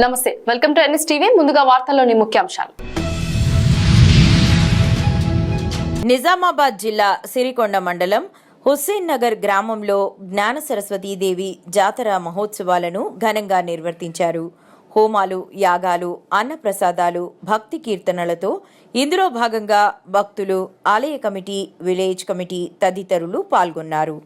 నమస్తే, welcome to NS TV. ముందుగా వార్తల్లోని ముఖ్యాంశాలు. నిజామాబాద్ జిల్లా సిరికొండ మండలం హుస్సేన్ నగర్ గ్రామంలో జ్ఞాన సరస్వతీదేవి జాతర మహోత్సవాలను ఘనంగా నిర్వర్తించారు. హోమాలు, యాగాలు, అన్నప్రసాదాలు, భక్తి కీర్తనలతో ఇందులో భాగంగా భక్తులు, ఆలయ కమిటీ, విలేజ్ కమిటీ తదితరులు పాల్గొన్నారు.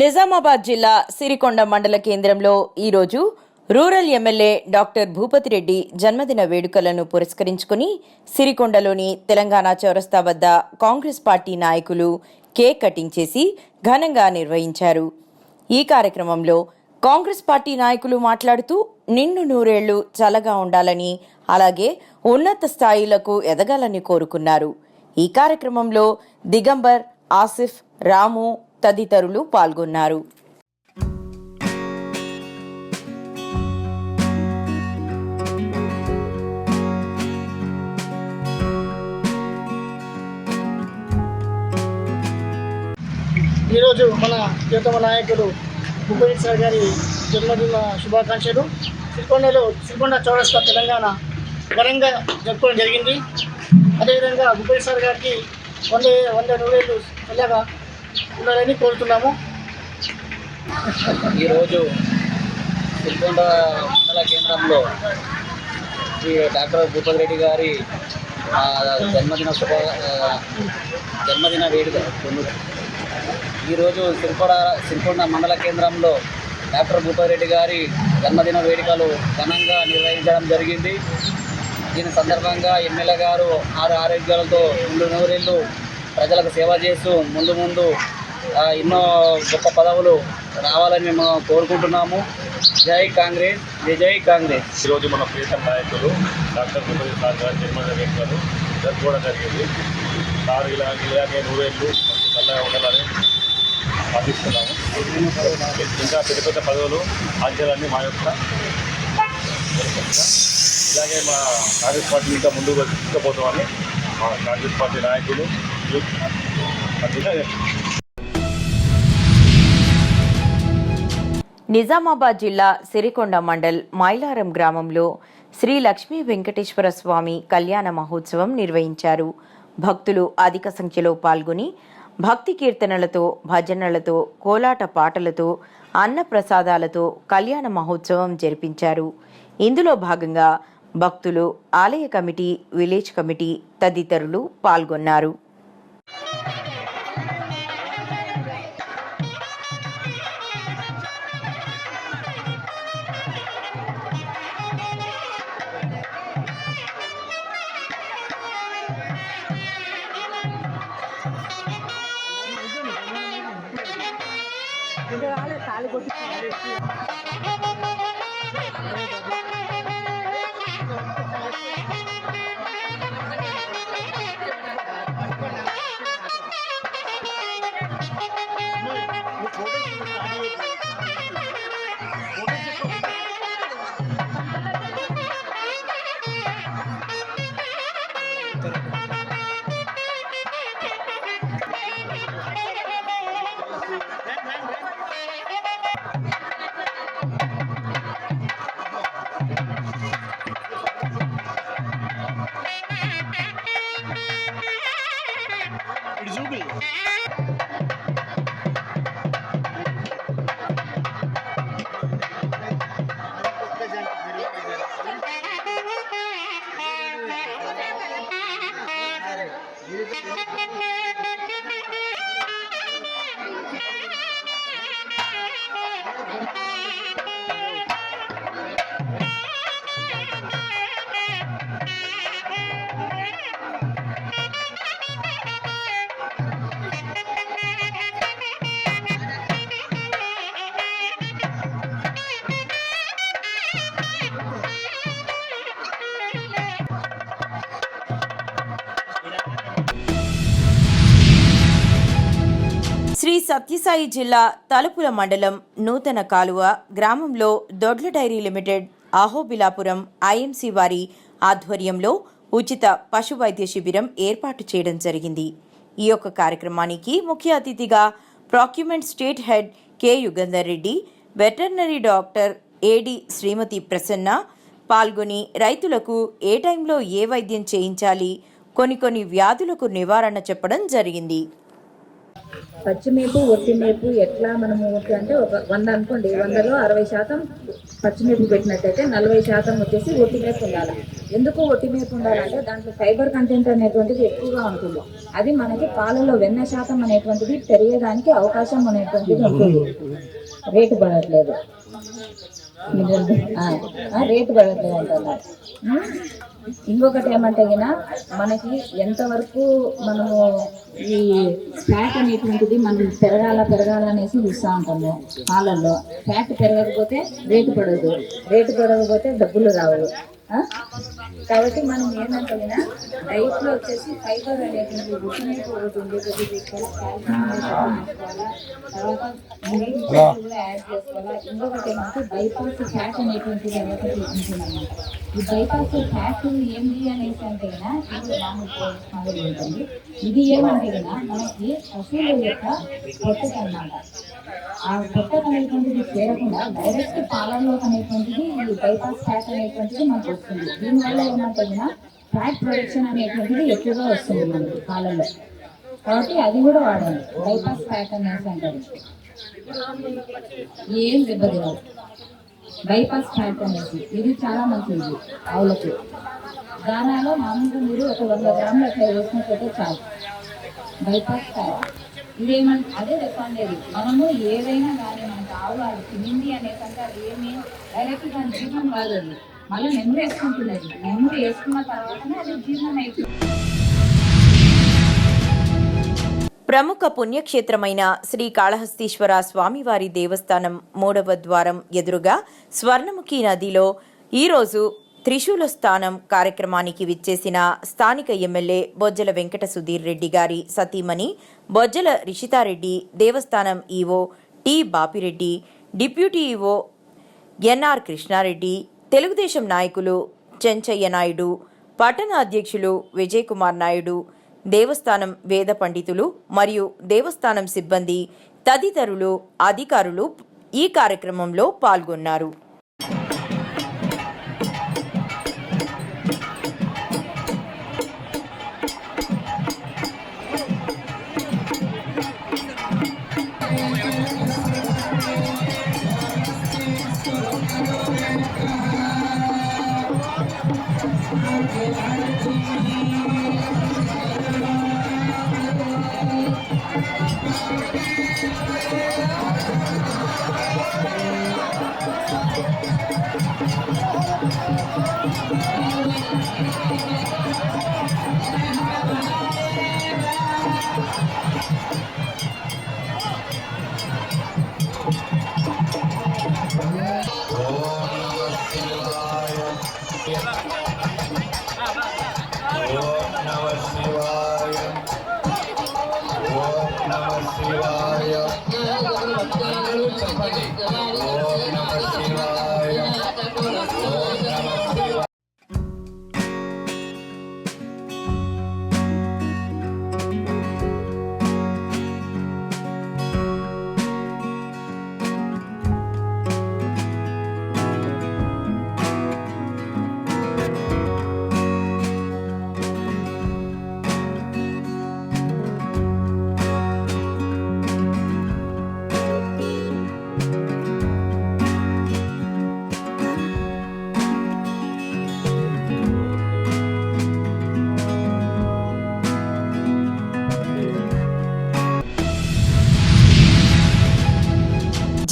నిజామాబాద్ జిల్లా సిరికొండ మండల కేంద్రంలో ఈరోజు రూరల్ ఎమ్మెల్యే డాక్టర్ భూపతిరెడ్డి జన్మదిన వేడుకలను పురస్కరించుకుని సిరికొండలోని తెలంగాణ చౌరస్తా వద్ద కాంగ్రెస్ పార్టీ నాయకులు కేక్ కటింగ్ చేసి ఘనంగా నిర్వహించారు. ఈ కార్యక్రమంలో కాంగ్రెస్ పార్టీ నాయకులు మాట్లాడుతూ నిండు నూరేళ్లు చల్లగా ఉండాలని, అలాగే ఉన్నత స్థాయిలకు ఎదగాలని కోరుకున్నారు. ఈ కార్యక్రమంలో దిగంబర్, ఆసిఫ్, రాము తదితరులు పాల్గొన్నారు. ఈరోజు మన ప్రియతమ నాయకుడు భూపతి సార్ గారి జన్మదిన శుభాకాంక్షలు. సిరికొండ చౌరస్తా తెలంగాణ ఘనంగా జరుపుకోవడం జరిగింది. అదేవిధంగా భూపతి సార్ గారికి 100 నూరేళ్ళు చల్లగా ఉండాలని కోరుతున్నాము. ఈరోజు సిరికొండ మండల కేంద్రంలో శ్రీ డాక్టర్ భూపతి రెడ్డి గారి జన్మదిన వేడుక. ఈరోజు సిరికొండ మండల కేంద్రంలో డాక్టర్ భూపతి రెడ్డి గారి జన్మదిన వేడుకలు ఘనంగా నిర్వహించడం జరిగింది. దీని సందర్భంగా ఎమ్మెల్యే గారు ఆరోగ్యాలతో 100 నూరేళ్ళు ప్రజలకు సేవ చేస్తూ ముందు ఎన్నో గొప్ప పదవులు రావాలని మేము కోరుకుంటున్నాము. జై కాంగ్రెస్, జై కాంగ్రెస్. ఈరోజు మన ప్రియతమ నాయకులు డాక్టర్ భూపతి సార్ గారి జన్మదిన వేడుకలు జరుపుకోవడం జరిగింది. సార్ ఇలాగే నూరేళ్ళు మంచి చల్లగా ఉండాలని ఆశిస్తున్నాము. ఇంకా పెద్ద పదవులు ఆశయాలన్నీ మా యొక్క ఇలాగే మా కాంగ్రెస్ పార్టీ ఇంకా ముందుకు తీసుకుపోతామని మా కాంగ్రెస్ పార్టీ నాయకులు నిజామాబాద్ జిల్లా సిరికొండ మండల్ మైలారం గ్రామంలో శ్రీ లక్ష్మీ వెంకటేశ్వర స్వామి కళ్యాణ మహోత్సవం నిర్వహించారు. భక్తులు అధిక సంఖ్యలో పాల్గొని భక్తి కీర్తనలతో, భజనలతో, కోలాట పాటలతో, అన్నప్రసాదాలతో కళ్యాణ మహోత్సవం జరిపించారు. ఇందులో భాగంగా భక్తులు, ఆలయ కమిటీ, విలేజ్ కమిటీ తదితరులు పాల్గొన్నారు. ఇది శ్రీ సత్యసాయి జిల్లా తలుపుల మండలం నూతన కాలువ గ్రామంలో దొడ్ల డైరీ లిమిటెడ్ అహోబిలాపురం ఐఎంసీ వారి ఆధ్వర్యంలో ఉచిత పశు వైద్య శిబిరం ఏర్పాటు చేయడం జరిగింది. ఈ యొక్క కార్యక్రమానికి ముఖ్య అతిథిగా procurement state head K Yugandhar Reddy, veterinary doctor AD Shrimati Prasanna పాల్గొని రైతులకు ఏ టైంలో ఏ వైద్యం చేయించాలి, కొన్ని వ్యాధులకు నివారణ చెప్పడం జరిగింది. పచ్చిమేపు ఒట్టిమేపు ఎట్లా మనము అంటే ఒక 100 అనుకోండి, 100లో 60% పచ్చిమేపు పెట్టినట్టయితే 40% వచ్చేసి ఒట్టిమేపు ఉండాలి. ఎందుకు ఒట్టిమేపు ఉండాలంటే దాంట్లో ఫైబర్ కంటెంట్ అనేటువంటిది ఎక్కువగా ఉంటుంది. అది మనకి పాలలో వెన్న శాతం అనేటువంటిది పెరిగేదానికి అవకాశం అనేటువంటిది ఉంటుంది. రేటు పడట్లేదు అంటున్నారు. ఇంకొకటి ఏమంటే మనకి ఎంతవరకు మనము ఈ ఫ్యాట్ అనేటువంటిది మనం పెరగాలనేసి చూస్తూ ఉంటాము. పాలల్లో ఫ్యాట్ పెరగకపోతే రేటు పడకపోతే డబ్బులు రావు. కాబట్టి మనం ఏంటంటే డైట్లో వచ్చేసి ఫైబర్ అనేటువంటి రుచినేపు ఒకటి ఉండేది తీసుకోవాలి, తర్వాత కూడా యాడ్ చేసుకోవాలా. ఇంకొకటి మనకు బైపాస్ ఫ్యాట్ అనేటువంటిది ఒకటి ఉంటుందన్నమాట. ఈ బైపాస్ ఫ్యాట్ ఏంటి అనేసి అంటే ఇది మామూలు ఉంటుంది. ఇది ఏమంటే మనకి పశువుల యొక్క పొట్టక అన్నమాట. ఆ పొట్టక అనేటువంటిది చేరకుండా డైరెక్ట్ పాలల్లో అనేటువంటిది ఈ బైపాస్ ఫ్యాట్ అనేటువంటిది మనకు వస్తుంది. దీనివల్ల ఏమంటే ఫ్యాట్ ప్రొడక్షన్ అనేటువంటిది ఎక్కువగా వస్తుంది మనకి పాలల్లో. కాబట్టి అది కూడా వాడాలి. బైపాస్ ఫ్యాట్ అనేసి అంటారు. ఏం దెబ్బది కాదు బైపాస్ ఫ్యాట్ అనేసి. ఇది చాలా మంచిది ఆవులకి. దానాలో మామూలుగా మీరు ఒక 100 గ్రాములు అట్లా వేసినట్లయితే చాలు. బైపాస్ ఫ్యాట్ ఇదేమంటే అదే చెప్పండి. మనము ఏదైనా కానీ మనకు ఆవు అది తినింది అనేసంటే అది ఏమి డైరెక్ట్ దాని జీర్ణం కాదు. అది మళ్ళీ నెమ్మది వేసుకుంటున్నది. నెమ్మది వేసుకున్న తర్వాతనే అది జీర్ణం అవుతుంది. ప్రముఖ పుణ్యక్షేత్రమైన శ్రీ కాళహస్తీశ్వర స్వామివారి దేవస్థానం 3వ ద్వారం ఎదురుగా స్వర్ణముఖి నదిలో ఈరోజు త్రిశూల స్థానం కార్యక్రమానికి విచ్చేసిన స్థానిక ఎమ్మెల్యే బొజ్జల వెంకట సుధీర్ రెడ్డి గారి సతీమణి బొజ్జల రిషితారెడ్డి, దేవస్థానం EO T Bapi Reddy, deputy EO NR Krishna Reddy, Telugu Desam నాయకులు చెంచయ్య నాయుడు, పట్టణ అధ్యక్షులు విజయ్ కుమార్ నాయుడు, దేవస్థానం వేద పండితులు మరియు దేవస్థానం సిబ్బంది తదితరులు అధికారులు ఈ కార్యక్రమంలో పాల్గొన్నారు.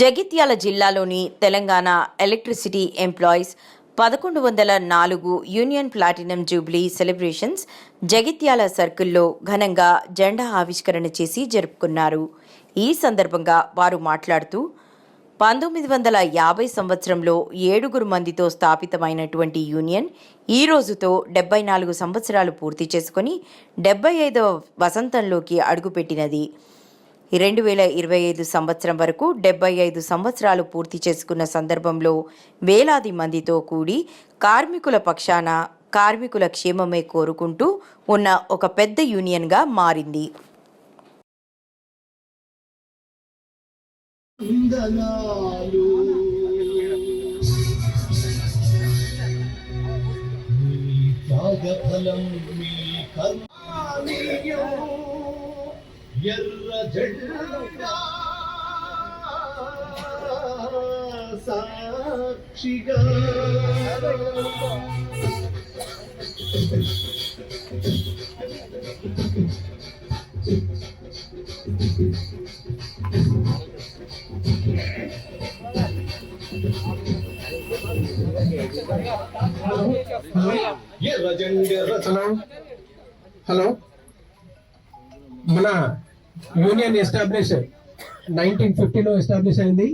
జగిత్యాల జిల్లాలోని Telangana electricity employees 1104 union platinum Jubilee celebrations Jagtial సర్కిల్లో ఘనంగా జెండా ఆవిష్కరణ చేసి జరుపుకున్నారు. ఈ సందర్భంగా వారు మాట్లాడుతూ 1950 సంవత్సరంలో 7 మందితో స్థాపితమైనటువంటి యూనియన్ ఈ రోజుతో 74 సంవత్సరాలు పూర్తి చేసుకుని 75వ వసంతంలోకి అడుగుపెట్టినది. 2025 సంవత్సరం వరకు 75 సంవత్సరాలు పూర్తి చేసుకున్న సందర్భంలో వేలాది మందితో కూడి కార్మికుల పక్షాన కార్మికుల క్షేమమే కోరుకుంటూ ఉన్న ఒక పెద్ద యూనియన్గా మారింది. ఎర్ర జెండా సాక్షిగా ఎర్ర జెండా రచన. హలో, మన యూనియన్ ఎస్టాబ్లిష్ 1950లో ఎస్టాబ్లిష్ అయింది.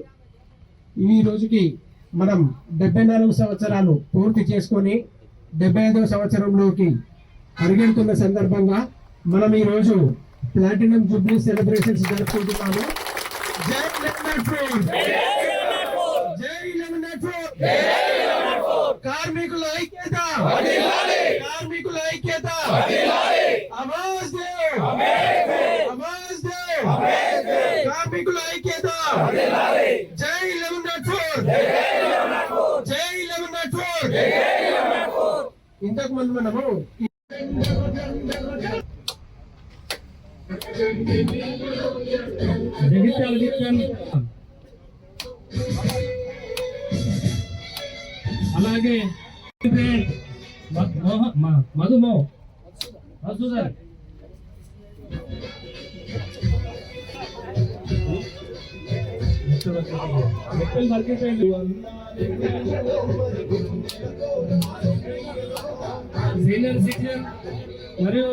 ఈ రోజుకి మనం 74 సంవత్సరాలు పూర్తి చేసుకొని 75వ సంవత్సరంలోకి అడుగెడుతున్న సందర్భంగా మనం ఈ రోజు ప్లాటినం జూబ్లీ సెలబ్రేషన్స్ జరుపుకుంటున్నాము. జై లెమనాడ్, జై లెమనాడ్, కార్మికుల ఐక్యత, కార్మికుల ఐక్యత, ఆవాజ్ దే, కార్మికుల ఐక్యత, జై లెమనాడ్, జై లెమనాడ్. ఇంతకు ముందు మనము అలాగే మధుమో మధుసూదన్ సీనియర్ సిటిజన్ మరియు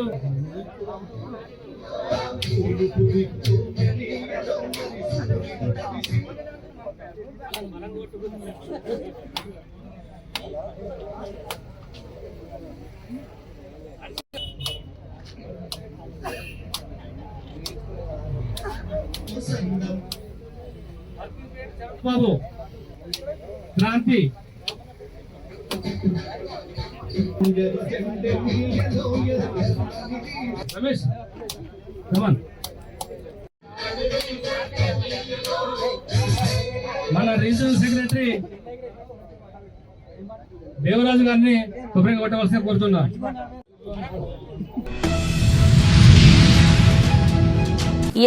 బాబు క్రాంతి రమేష్ రమన్ మన రీజనల్ సెక్రటరీ దేవరాజు గారిని కొబ్బరి కొట్టవలసిన కోరుతున్నా.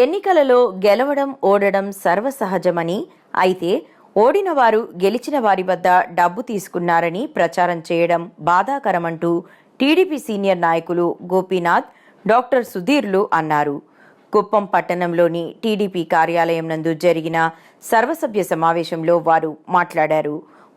ఎన్నికలలో గెలవడం ఓడడం సర్వసహజమని, అయితే ఓడిన వారు గెలిచిన వారి వద్ద డబ్బు తీసుకున్నారని ప్రచారం చేయడం బాధాకరమంటూ టీడీపీ సీనియర్ నాయకులు గోపీనాథ్, డాక్టర్ సుధీర్లు అన్నారు. కుప్పం పట్టణంలోని టీడీపీ కార్యాలయం నందు జరిగిన సర్వసభ్య సమావేశంలో వారు మాట్లాడారు.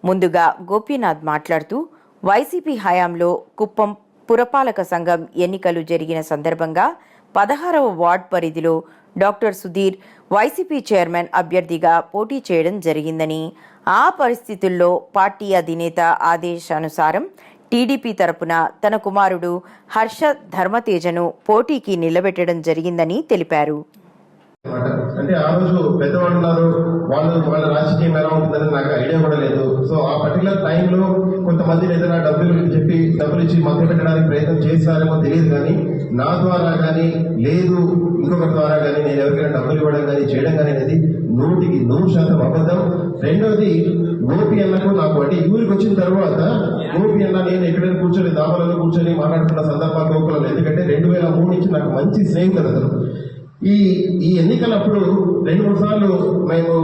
ముందుగా గోపీనాథ్ మాట్లాడుతూ వైసీపీ హయాంలో కుప్పం పురపాలక సంఘం ఎన్నికలు జరిగిన సందర్భంగా 16వ వార్డ్ పరిధిలో డాక్టర్ సుధీర్ వైసీపీ చైర్మన్ అభ్యర్థిగా పోటీ చేయడం జరిగిందని, ఆ పరిస్థితుల్లో పార్టీ అధినేత ఆదేశానుసారం టీడీపీ తరపున తన కుమారుడు హర్ష ధర్మతేజను పోటీకి నిలబెట్టడం జరిగిందని తెలిపారు. అంటే ఆ రోజు పెద్దవాళ్ళు ఉన్నారు, వాళ్ళ రాజకీయం ఎలా ఉంటుందని నాకు ఐడియా కూడా లేదు. సో ఆ పర్టికులర్ టైంలో కొంతమంది ఏదైనా డబ్బులు ఇచ్చి మధ్య పెట్టడానికి ప్రయత్నం చేస్తారేమో తెలియదు, కానీ నా ద్వారా కానీ లేదు ఇంకొకరి ద్వారా కానీ నేను ఎవరికైనా డబ్బులు ఇవ్వడం కానీ చేయడం కానీ అనేది 100% అబద్ధం. రెండోది, గోపి అన్నకు నాకు అంటే ఊరికి వచ్చిన తర్వాత గోపి అన్న నేను ఎక్కడైనా కూర్చొని దాబాలలో కూర్చొని మాట్లాడుతున్న సందర్భాలు గోకులలో, ఎందుకంటే 2003 నుంచి నాకు మంచి స్నేహితులు అతను. ఈ ఎన్నికలప్పుడు 2-3 సార్లు మేము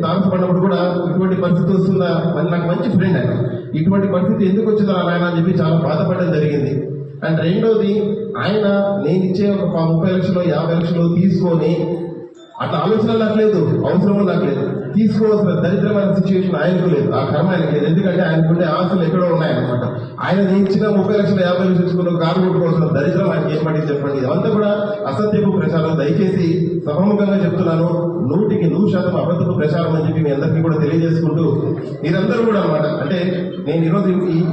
తారసపడినప్పుడు కూడా ఇటువంటి పరిస్థితి వస్తుందా అని నాకు మంచి ఫ్రెండ్ ఆయన. ఇటువంటి పరిస్థితి ఎందుకు వచ్చిందా ఆయన అని చెప్పి చాలా బాధపడడం జరిగింది. అండ్ రెండోది, ఆయన నేను ఇచ్చే ఒక 30 లక్షలు 50 లక్షలు తీసుకొని అట్లా ఆలోచన నాకు లేదు, అవసరం నాకు లేదు. తీసుకోవాల్సిన దరిద్రమైన సిచ్యువేషన్ ఆయనకు లేదు, ఆ కర్మ ఆయనకు లేదు. ఎందుకంటే ఆయనకుండే ఆస్తులు ఎక్కడో ఉన్నాయన్నమాట. ఆయన ఇచ్చిన 30,50,000 తెచ్చుకున్న కారు కొట్టుకోవాల్సిన దరిద్రం ఆయనకి ఏం పడింది చెప్పండి. అదంతా కూడా అసత్యపు ప్రచారం. దయచేసి సభముఖంగా చెప్తున్నాను, 100% అబద్ధపు ప్రచారం అని చెప్పి మీ అందరికీ కూడా తెలియజేసుకుంటూ, మీరందరూ కూడా అనమాట అంటే నేను ఈరోజు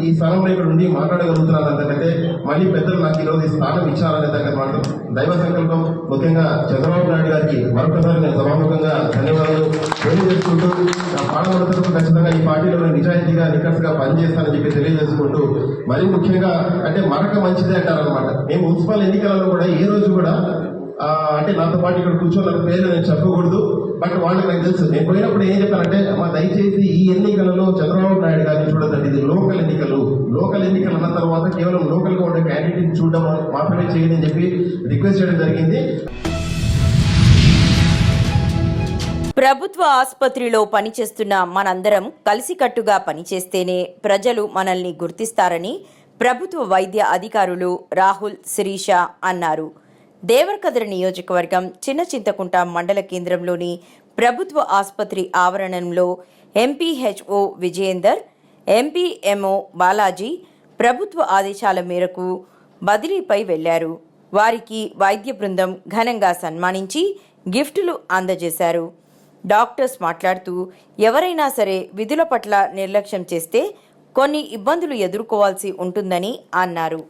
ఈ స్థానంలో ఇక్కడ ఉండి మాట్లాడగలుగుతున్నాను అంతకంటే మళ్ళీ పెద్దలు నాకు ఈరోజు ఈ స్థానం ఇచ్చారనే దగ్గర మాట దైవ సంకల్పం. ముఖ్యంగా చంద్రబాబు నాయుడు గారికి మరొకసారి నేను సభాముఖంగా ధన్యవాదాలు తెలియజేసుకుంటూ, నా పాడవలతకు ఖచ్చితంగా ఈ పార్టీలో నిజాయితీగా నికర్స్గా పనిచేస్తానని చెప్పి తెలియజేసుకుంటూ, మరీ ముఖ్యంగా అంటే మరొక మంచిదే అంటారనమాట. మేము మున్సిపల్ ఎన్నికలలో కూడా ఏ రోజు కూడా అంటే నాతో పాటు ఇక్కడ కూర్చోన్న పేర్లు నేను చెప్పకూడదు, బట్ వాళ్ళకి నాకు తెలుసు. నేను పోయినప్పుడు ఏం చెప్పానంటే, మా దయచేసి ఈ ఎన్నికలలో చంద్రబాబు నాయుడు గారిని చూడదండి, ఇది లోకల్ ఎన్నికలు. లోకల్ ఎన్నికలు అన్న తర్వాత కేవలం లోకల్గా ఉండే క్యాండిడేట్ చూడడం మాత్రమే చేయండి అని చెప్పి రిక్వెస్ట్ చేయడం జరిగింది. ప్రభుత్వ ఆసుపత్రిలో పనిచేస్తున్న మనందరం కలిసికట్టుగా పనిచేస్తేనే ప్రజలు మనల్ని గుర్తిస్తారని ప్రభుత్వ వైద్య అధికారులు రాహుల్, శిరీష అన్నారు. దేవరకద్ర నియోజకవర్గం చిన్న చింతకుంట మండల కేంద్రంలోని ప్రభుత్వ ఆసుపత్రి ఆవరణంలో ఎంపీహెచ్ఓ విజయేందర్, ఎంపీఎంఓ బాలాజీ ప్రభుత్వ ఆదేశాల మేరకు బదిలీపై వెళ్లారు. వారికి వైద్య బృందం ఘనంగా సన్మానించి గిఫ్టులు అందజేశారు. డాక్టర్స్ మాట్లాడుతూ, ఎవరైనా సరే విధుల పట్ల నిర్లక్ష్యం చేస్తే కొన్ని ఇబ్బందులు ఎదుర్కోవాల్సి ఉంటుందని అన్నారు.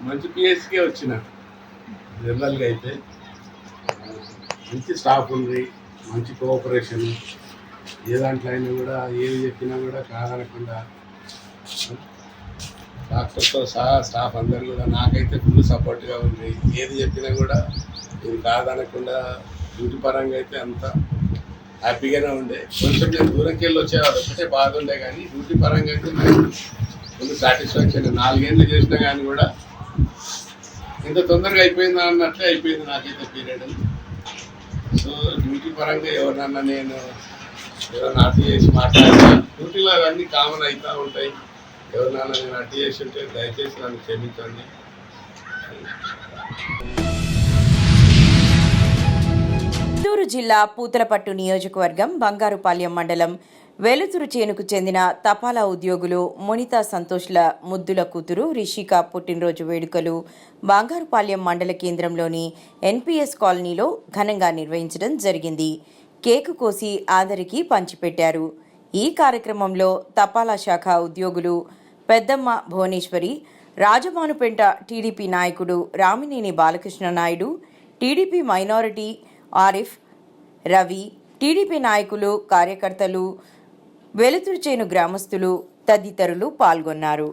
మంచి పిఎస్కే వచ్చిన జనరల్గా అయితే మంచి స్టాఫ్ ఉంది, మంచి కోఆపరేషన్. ఏ దాంట్లో అయినా కూడా ఏది చెప్పినా కూడా కాదనకుండా డాక్టర్తో సహా స్టాఫ్ అందరు కూడా నాకైతే ఫుల్ సపోర్ట్గా ఉంది. ఏది చెప్పినా కూడా ఇది కాదనకుండా డ్యూటీ పరంగా అయితే అంతా హ్యాపీగానే ఉండే. కొంచెం నేను దూరంకి వెళ్ళి వచ్చేవాడు ఒకటే బాధ ఉండే, కానీ డ్యూటీ పరంగా అయితే నాకు ఫుల్ సాటిస్ఫాక్షన్. 4 ఏళ్ళు చేసినా కానీ కూడా ఇంత తొందరగా అయిపోయిందా అన్నట్లే అయిపోయింది నాకైతే పీరియడ్. సో డ్యూటీ పరంగా ఎవరినన్నా నేను ఎవరైనా అటు చేసి మాట్లాడినా, డ్యూటీలో అవన్నీ కామన్ అవుతూ ఉంటాయి. ఎవరినన్నా నేను అటు చేసి ఉంటే దయచేసి నన్ను క్షమించండి. చిత్తూరు జిల్లా పూతలపట్టు నియోజకవర్గం బంగారుపాలెం మండలం వెలుతురు చేనుకు చెందిన తపాలా ఉద్యోగులు మునితా సంతోష్ల ముద్దుల కూతురు రిషిక పుట్టినరోజు వేడుకలు బంగారుపాలెం మండల కేంద్రంలోని ఎన్పీఎస్ కాలనీలో ఘనంగా నిర్వహించడం జరిగింది. కేకు కోసి ఆదరికి పంచిపెట్టారు. ఈ కార్యక్రమంలో తపాలా శాఖ ఉద్యోగులు పెద్దమ్మ భువనేశ్వరి, రాజమానుపేంట టీడీపీ నాయకుడు Ramineni Balakrishna Naidu, TDP minority Arif, Ravi, TDP నాయకులు, కార్యకర్తలు, వెలుతురు చేను గ్రామస్తులు తదితరులు పాల్గొన్నారు.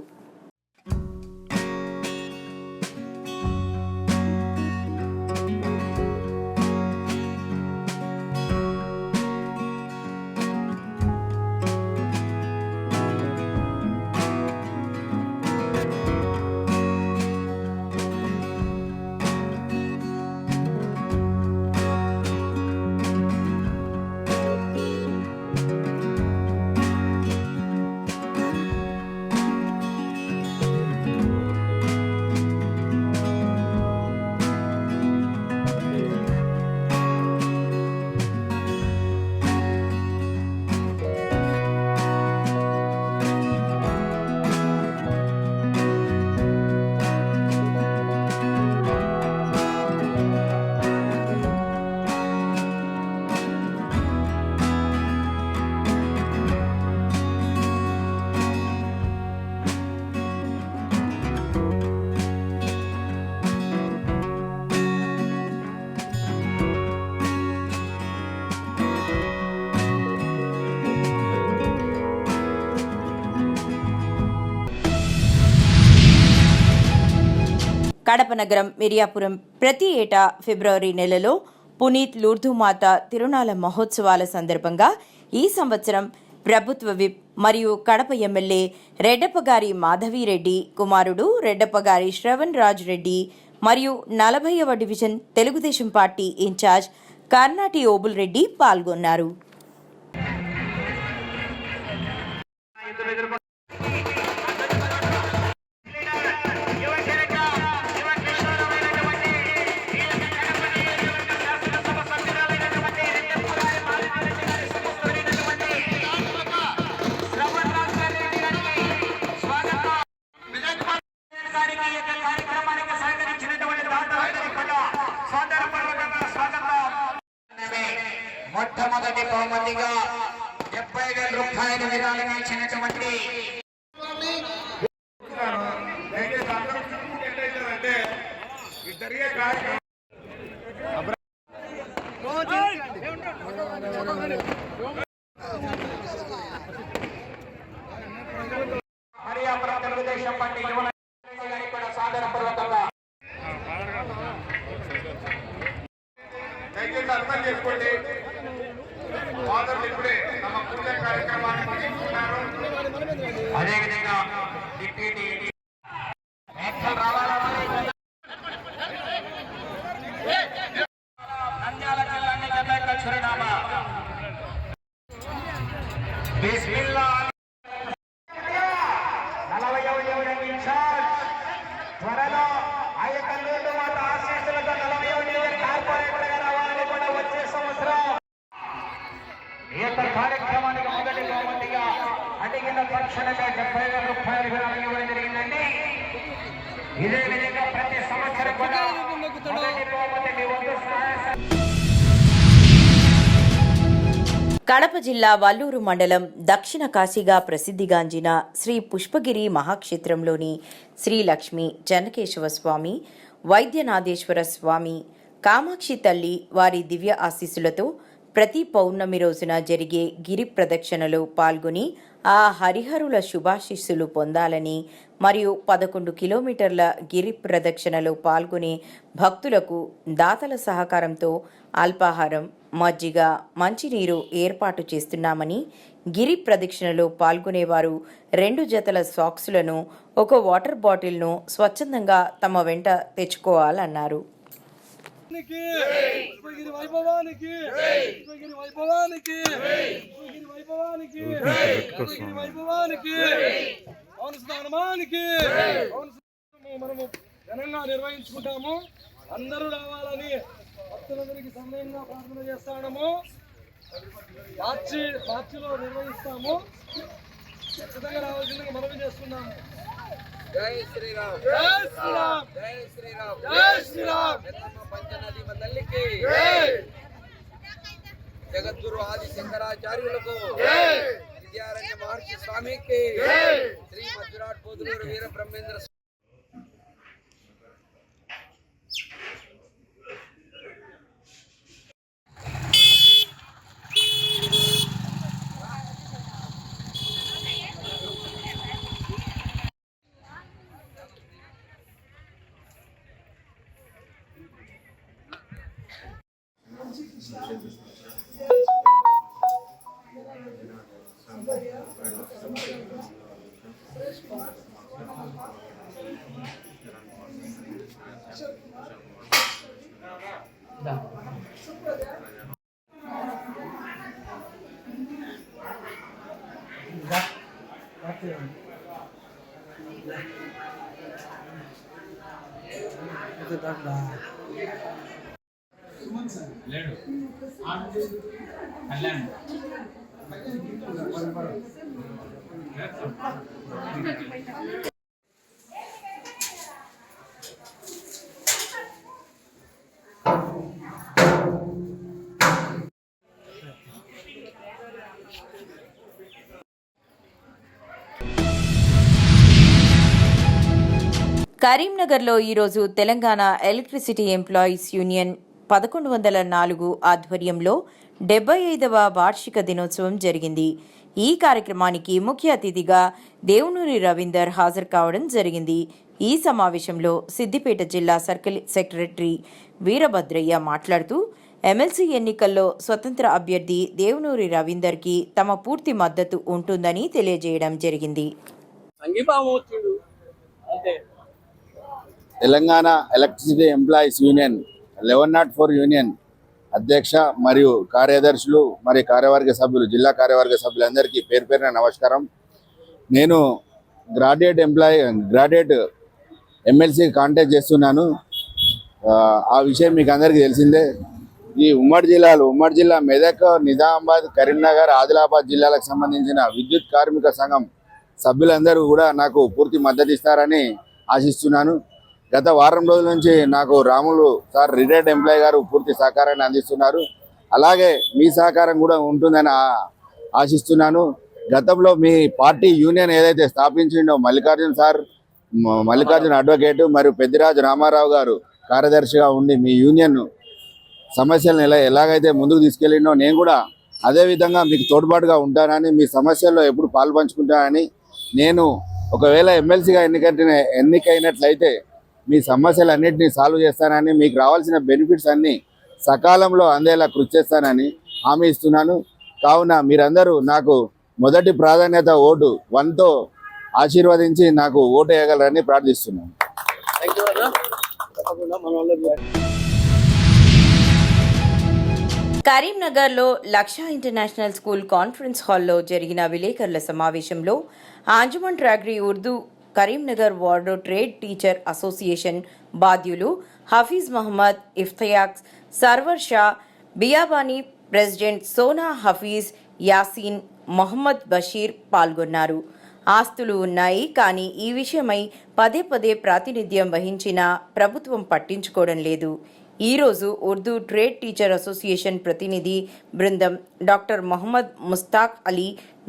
కడప నగరం మిరియాపురం ప్రతి ఏటా ఫిబ్రవరి నెలలో పునీత్ లూర్దు మాత తిరునాళ మహోత్సవాల సందర్భంగా ఈ సంవత్సరం ప్రభుత్వ విప్ మరియు కడప ఎమ్మెల్యే రెడ్డప్పగారి మాధవిరెడ్డి కుమారుడు రెడ్డప్పగారి శ్రవణ్ రాజ్ రెడ్డి మరియు 40వ division Telugu Desam party in-charge Karnati Obul Reddy పాల్గొన్నారు. మొట్టమొదటి బహుమతిగా 70,000 రూపాయలు విరాళంగా ఇచ్చినటువంటి మిరియాపురం తెలుగుదేశం పార్టీ యువ నాయకులు కూడా సాదరపూర్వకంగా అర్థం చేసుకోండి. ఇప్పుడే తమ పూజ కార్యక్రమాన్ని ముగించుకున్నారు. అదేవిధంగా డిప్యూటీ నంద్యాల జిల్లాని జనక చిరునామా బిస్మిల్లా 40వ డివిజన్ ఇన్ఛార్జ్ త్వరలో ఆ యొక్క లూర్దు మాత ఆశీస్సులతో 40వ డివిజన్ కార్పొరేటర్ గా రావాలని కూడా వచ్చే సంవత్సరం ఈ యొక్క కార్యక్రమానికి మొదటి బహుమతిగా అడిగిన తక్షణంగా 70,000 రూపాయలు విరాళం ఇవ్వడం జరిగిందండి. ఇదే విధంగా ప్రతి సంవత్సరం కూడా మొదటి బహుమతి మీ వంతు సహాయ కడప జిల్లా వల్లూరు మండలం దక్షిణ కాశీగా ప్రసిద్ధిగాంచిన శ్రీ పుష్పగిరి మహాక్షేత్రంలోని శ్రీ లక్ష్మీ చెన్నకేశవ స్వామి, వైద్యనాథేశ్వర స్వామి, కామాక్షి తల్లి వారి దివ్య ఆశీస్సులతో ప్రతి పౌర్ణమి రోజున జరిగే గిరి ప్రదక్షిణలో పాల్గొని ఆ హరిహరుల శుభాశీస్సులు పొందాలని మరియు 11 కిలోమీటర్ల గిరి ప్రదక్షిణలో పాల్గొనే భక్తులకు దాతల సహకారంతో అల్పాహారం, మజ్జిగ, మంచినీరు ఏర్పాటు చేస్తున్నామని, గిరి ప్రదక్షిణలో పాల్గొనేవారు 2 జతల సాక్సులను, 1 వాటర్ బాటిల్ను స్వచ్ఛందంగా తమ వెంట తెచ్చుకోవాలన్నారు. మనము ఘనంగా నిర్వహించుకుంటాము. అందరూ రావాలని భక్తులందరికీ సమయంగా ప్రార్థన చేస్తాము. మార్చిలో నిర్వహిస్తాము. ఖచ్చితంగా రావాల్సిందిగా మనవి చేస్తున్నాము. జై శ్రీరామ్, జై శ్రీరామ్, జై శ్రీరామ్, జై శ్రీరామ్. పంచనది తల్లికి, జగద్గురు ఆది శంకరాచార్యులకు, విద్యారణ్య మహర్షి స్వామికి, శ్రీ మధురాట్ పోతులూరు వీర బ్రహ్మేంద్ర లేడు కళ్యాణ్ కరీంనగర్లో ఈరోజు తెలంగాణ ఎలక్ట్రిసిటీ ఎంప్లాయీస్ యూనియన్ 1104 ఆధ్వర్యంలో 75వ వార్షిక దినోత్సవం జరిగింది. ఈ కార్యక్రమానికి ముఖ్య అతిథిగా దేవునూరి రవీందర్ హాజరు కావడం జరిగింది. ఈ సమావేశంలో సిద్దిపేట జిల్లా సర్కిల్ సెక్రటరీ వీరభద్రయ్య మాట్లాడుతూ ఎమ్మెల్సీ ఎన్నికల్లో స్వతంత్ర అభ్యర్థి దేవునూరి రవీందర్కి తమ పూర్తి మద్దతు ఉంటుందని తెలియజేయడం జరిగింది. Telangana electricity employees union 1104 union అధ్యక్ష మరియు కార్యదర్శులు మరియు కార్యవర్గ సభ్యులు జిల్లా కార్యవర్గ సభ్యులందరికీ పేరు పేరున నమస్కారం. నేను గ్రాడ్యుయేట్ ఎమ్మెల్సీ కాంటాక్ట్ చేస్తున్నాను. ఆ విషయం మీకు అందరికీ తెలిసిందే. ఈ ఉమ్మడి జిల్లా మెదక్, నిజామాబాద్, కరీంనగర్, ఆదిలాబాద్ జిల్లాలకు సంబంధించిన విద్యుత్ కార్మిక సంఘం సభ్యులందరూ కూడా నాకు పూర్తి మద్దతు ఇస్తారని ఆశిస్తున్నాను. గత వారం రోజుల నుంచి నాకు రాములు సార్ రిటైర్డ్ ఎంప్లాయీ గారు పూర్తి సహకారాన్ని అందిస్తున్నారు. అలాగే మీ సహకారం కూడా ఉంటుందని ఆశిస్తున్నాను. గతంలో మీ పార్టీ యూనియన్ ఏదైతే స్థాపించిండో మల్లికార్జున అడ్వకేటు మరియు పెద్దిరాజు రామారావు గారు కార్యదర్శిగా ఉండి మీ యూనియన్ సమస్యలను ఎలాగైతే ముందుకు తీసుకెళ్ళిండో నేను కూడా అదే విధంగా మీకు తోడ్పాటుగా ఉంటానని, మీ సమస్యల్లో ఎప్పుడు పాల్పంచుకుంటానని, నేను ఒకవేళ ఎమ్మెల్సీగా ఎన్నికైనట్లయితే మీ సమస్యలన్నింటినీ సాల్వ్ చేస్తానని, మీకు రావాల్సిన బెనిఫిట్స్ అన్నీ సకాలంలో అందేలా కృషి చేస్తానని హామీ ఇస్తున్నాను. కావున మీరందరూ నాకు మొదటి ప్రాధాన్యత ఓటు 1తో ఆశీర్వదించి నాకు ఓటు వేయగలరని ప్రార్థిస్తున్నాను. కరీంనగర్లో లక్షా ఇంటర్నేషనల్ స్కూల్ కాన్ఫరెన్స్ హాల్లో జరిగిన విలేకరుల సమావేశంలో అంజుమన్ ట్రాగ్రీ Urdu Karimnagar ward trade teacher association బాధ్యులు హఫీజ్ మహమ్మద్, ఇఫ్తియాక్, సర్వర్ షా, బియాబానీ ప్రెసిడెంట్ సోనా హఫీజ్, యాసీన్, మొహమ్మద్ బషీర్ పాల్గొన్నారు. ఆస్తులు ఉన్నాయి, కానీ ఈ విషయమై పదే ప్రాతినిధ్యం వహించినా ప్రభుత్వం పట్టించుకోవడం లేదు. ఈరోజు ఉర్దూ ట్రేడ్ టీచర్ అసోసియేషన్ ప్రతినిధి బృందం డాక్టర్ మొహమ్మద్ ముస్తాక్ అలీ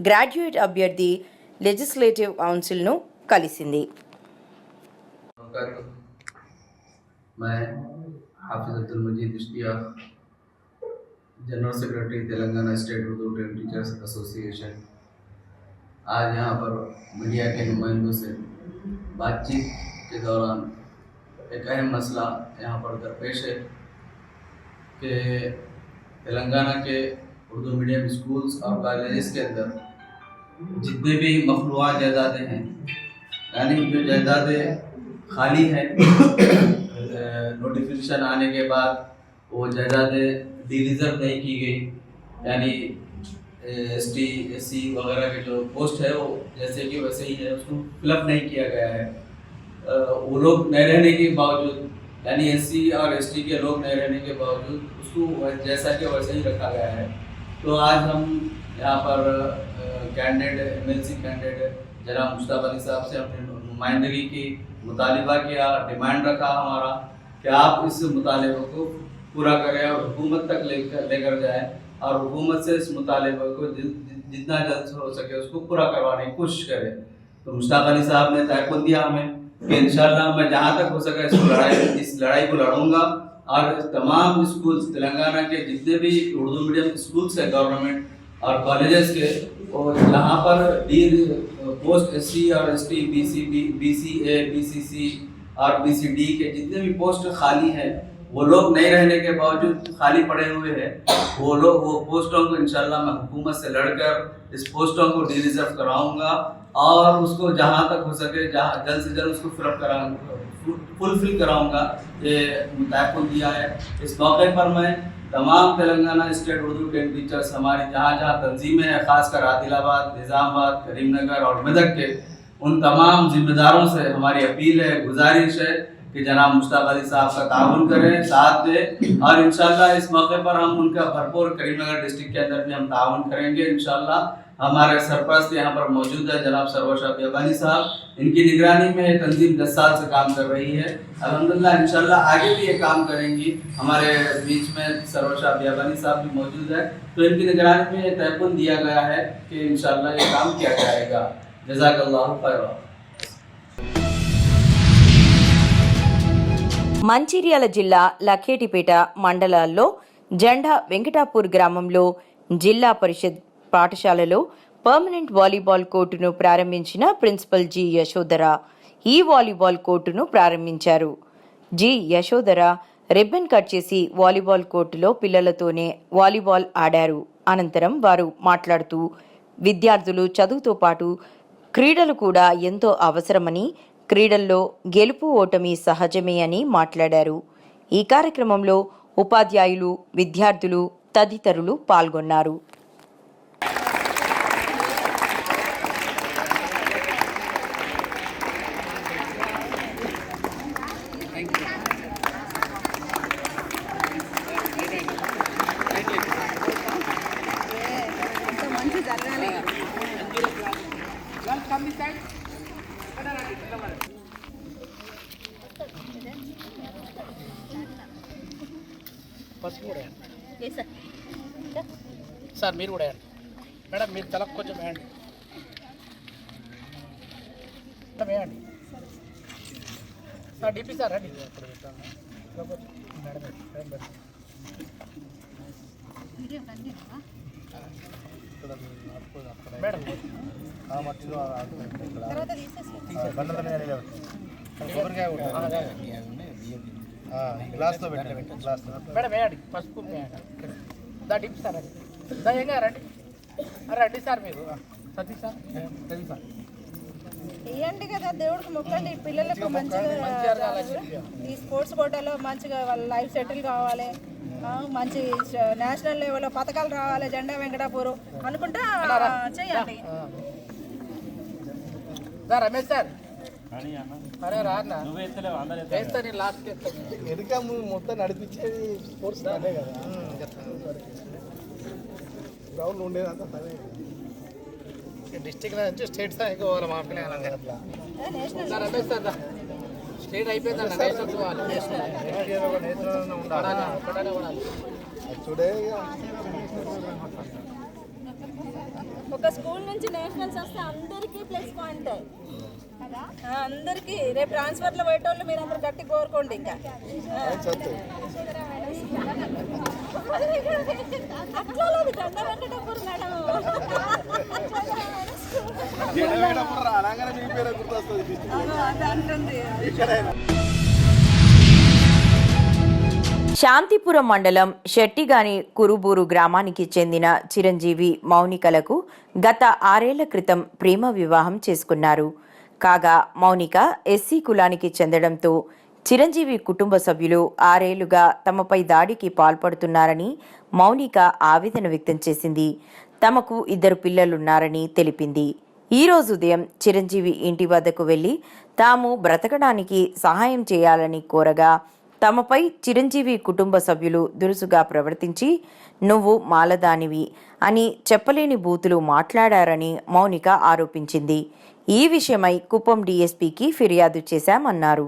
గ్రాడ్యుయేట్ అభ్యర్థి లెజిస్లేటివ్ కౌన్సిల్ను కలిసింది. General secretary Telangana state Urdu trade teachers association आज यहाँ पर मीडिया के नुमाइंदों से बातचीत के दौरान एक अहम मसला यहाँ पर दरपेश है कि तेलंगाना के उर्दू मीडियम स्कूल्स और कॉलेजेस के अंदर जितने भी मखलूआ जायदादें हैं, यानी जो जायदादें खाली हैं, नोटिफिकेशन आने के बाद वो जायदादें डिरिजर्व नहीं की गई, यानी ST SC वगैरह के जो पोस्ट है वो जैसे कि वैसे ही है, उसको फिलअप नहीं किया गया है। वो लोग नहीं रहने के बावजूद, यानी SC और ST के लोग नहीं रहने के बावजूद उसको जैसा कि वैसे ही रखा गया है। तो आज हम यहाँ पर कैंडिडेट MLC कैंडिडेट जनाब मुश्ताक अली साहब से अपनी नुमाइंदगी की मुतालिबा किया, डिमांड रखा हमारा कि आप इस मुतालिबे को पूरा करें और हुकूमत तक लेकर जाए और हुकूमत से इस मुतालिबे को जितना जल्द हो सके उसको पूरा करवाने की कोशिश करें। तो मुश्ताक अली साहब ने तयक़ुन दिया हमें कि इंशाल्लाह मैं जहाँ तक हो सके इस लड़ाई को लड़ूंगा और तमाम स्कूल्स तेलंगाना के जितने भी उर्दू मीडियम स्कूल्स है गवर्नमेंट और कॉलेजेस के, और जहाँ पर पोस्ट SC और ST BCA BCC और BCD के जितने भी पोस्ट खाली हैं, वो लोग नहीं रहने के बावजूद खाली पड़े हुए हैं, वो पोस्टों को इंशाल्लाह मैं हुकूमत से लड़कर इस पोस्टों को डिरिजर्व कराऊंगा और उसको जहाँ तक हो सके जल्द से जल्द उसको फुलफिल कराऊंगा, ये तयक़ुन दिया है। इस मौके पर मैं तमाम Telangana state Urdu trade teachers हमारी जहाँ तंजीमें हैं, खासकर आदिलाबाद, निज़ामाबाद, करीमनगर और मेदक के, उन तमाम जिम्मेदारों से हमारी अपील है, गुजारिश है कि जनाब मुश्ताक अली साहब का ताउन करें, साथ दें और इंशाल्लाह इस मौके पर हम उनका भरपूर करीमनगर डिस्ट्रिक्ट के अंदर भी हम ताउन करेंगे इंशाल्लाह। हमारे सरपरस्त यहाँ पर मौजूद है जनाब सरवर शाह बियाबानी साहब, इनकी निगरानी में तंजीम 10 साल से काम कर रही है। अल्हम्दुलिल्लाह इंशाल्लाह आगे भी ये काम करेंगी। हमारे बीच में सरवर शाह बियाबानी साहब भी मौजूद है, तो इनकी निगरानी में तयक़ुन दिया गया है कि इंशाल्लाह ये काम किया जाएगा। जज़ाकल्लाहु खैरा। మంచిర్యాల జిల్లా లఖేటిపేట మండలాల్లో జెండా వెంకటాపూర్ గ్రామంలో జిల్లా పరిషత్ పాఠశాలలో పర్మనెంట్ వాలీబాల్ కోర్టును ప్రారంభించిన ప్రిన్సిపల్ జి యశోధర. ఈ వాలీబాల్ కోర్టును ప్రారంభించారు. జి యశోధర రిబ్బన్ కట్ చేసి వాలీబాల్ కోర్టులో పిల్లలతోనే వాలీబాల్ ఆడారు. అనంతరం వారు మాట్లాడుతూ విద్యార్థులు చదువుతో పాటు క్రీడలు కూడా ఎంతో అవసరమని, క్రీడల్లో గెలుపు ఓటమి సహజమే అని మాట్లాడారు. ఈ కార్యక్రమంలో ఉపాధ్యాయులు, విద్యార్థులు తదితరులు పాల్గొన్నారు. సార్ మీరు కూడా వేయండి మేడం, మీరు తలకు కొంచెం వేయండి మేడం, వేయండి సార్. డిపి సార్ రండి మేడం, గ్లాస్లో పెట్టండి, గ్లాస్లో మేడం వేయండి, పసుపు వేయండి. దా డిపి సార్ రండి, దా ఏంగా రండి, రండి సార్ మీరు సతీష్ సార్, సతీష్ సార్ ఇవ్వండి కదా, దేవుడికి మొక్కండి. పిల్లలకు మంచిగా ఈ స్పోర్ట్స్ కోటాలో మంచిగా వాళ్ళ లైఫ్ సెటిల్ కావాలి, మంచి నేషనల్ లెవెల్లో పథకాలు రావాలి, జెండా వెంకటాపూర్ అనుకుంటా చెయ్యండి. రమేష్ సార్, అరే రాన్నా వేస్తా, నేను లాస్ట్ ఎదుక మొత్తం నడిపించేది స్పోర్ట్స్ అదే కదా, గ్రౌండ్ ఉండేదంతా తనే. డిస్ట్రిక్ట్ నుంచి స్టేట్ స్థాయికి పోవాలి మా పిల్లలు అట్లా. రమేష్ సార్ స్టేట్ అయిపోయిందన్న, నేషనల్స్ పోవాలి, చూడే. ఒక స్కూల్ నుంచి నేషనల్స్ వస్తే అందరికీ ప్లస్ పాయింట్, అందరికీ. రేపు ట్రాన్స్ఫర్లో పోయేటోళ్ళు మీరు అందరు గట్టి కోరుకోండి. ఇంకా అట్లా లేదు, జెండా వెంకటాపూర్ మేడం. శాంతిపురం మండలం షెట్టిగాని కురుబూరు గ్రామానికి చెందిన చిరంజీవి మౌనికలకు గత 6 ఏళ్ల క్రితం ప్రేమ వివాహం చేసుకున్నారు. కాగా మౌనిక ఎస్సీ కులానికి చెందడంతో చిరంజీవి కుటుంబ సభ్యులు 6 ఏళ్లుగా తమపై దాడికి పాల్పడుతున్నారని మౌనిక ఆవేదన వ్యక్తం చేసింది. తమకు 2 పిల్లలున్నారని తెలిపింది. ఈ రోజు ఉదయం చిరంజీవి ఇంటి వద్దకు వెళ్లి తాము బ్రతకడానికి సహాయం చేయాలని కోరగా తమపై చిరంజీవి కుటుంబ సభ్యులు దురుసుగా ప్రవర్తించి నువ్వు మాలదానివి అని చెప్పలేని బూతులు మాట్లాడారని మౌనిక ఆరోపించింది. ఈ విషయమై కుప్పం డీఎస్పీకి ఫిర్యాదు చేశామన్నారు.